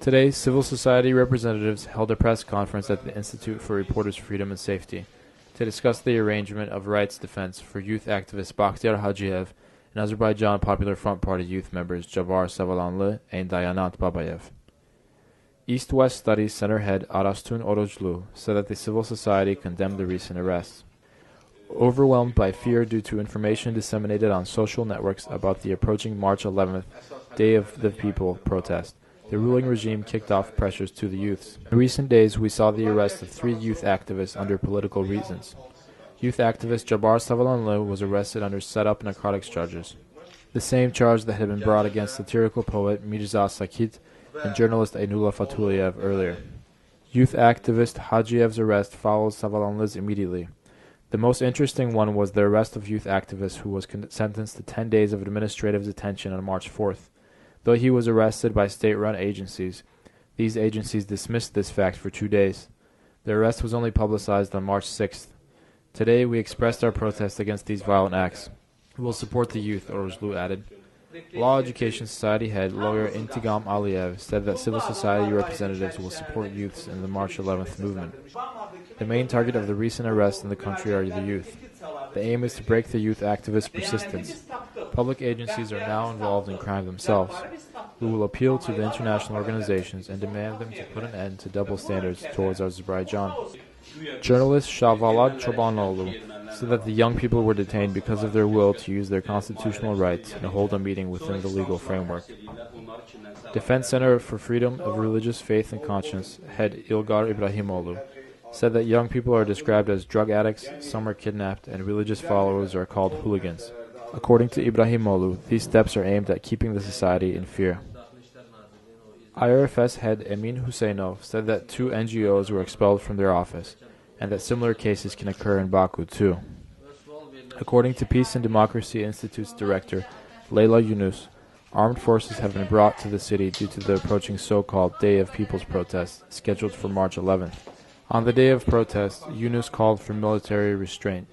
Today, civil society representatives held a press conference at the Institute for Reporters' Freedom and Safety to discuss the arrangement of rights defense for youth activist Bakhtiar Hajiev and Azerbaijan Popular Front Party youth members Jabar Savalanlı and Dayanat Babayev. East-West Studies Center head Arastun Orojlu said that the civil society condemned the recent arrests. Overwhelmed by fear due to information disseminated on social networks about the approaching March 11th, Day of the People protest, the ruling regime kicked off pressures to the youths. In recent days, we saw the arrest of 3 youth activists under political reasons. Youth activist Jabar Savalanlı was arrested under set-up narcotics charges, the same charge that had been brought against satirical poet Mirza Sakit and journalist Aynullah Fatuliev earlier. Youth activist Hajiev's arrest followed Savalanlı's immediately. The most interesting one was the arrest of youth activist who was sentenced to 10 days of administrative detention on March 4th. Though he was arrested by state-run agencies, these agencies dismissed this fact for 2 days. The arrest was only publicized on March 6th. Today, we expressed our protest against these violent acts. We will support the youth, Orozlu added. Law Education Society head lawyer Intigam Aliyev said that civil society representatives will support youths in the March 11th movement. The main target of the recent arrests in the country are the youth. The aim is to break the youth activists' persistence. Public agencies are now involved in crime themselves. We will appeal to the international organizations and demand them to put an end to double standards towards Azerbaijan. Journalist Shahvalad Chobanoglu said that the young people were detained because of their will to use their constitutional rights and hold a meeting within the legal framework. Defense Center for Freedom of Religious Faith and Conscience head Ilgar Ibrahimoglu said that young people are described as drug addicts, some are kidnapped, and religious followers are called hooligans. According to Ibrahimoglu, these steps are aimed at keeping the society in fear. IRFS head Emin Husseinov said that 2 NGOs were expelled from their office, and that similar cases can occur in Baku too. According to Peace and Democracy Institute's director, Leyla Yunus, armed forces have been brought to the city due to the approaching so-called Day of People's protest, scheduled for March 11th. On the day of protest, Yunus called for military restraint.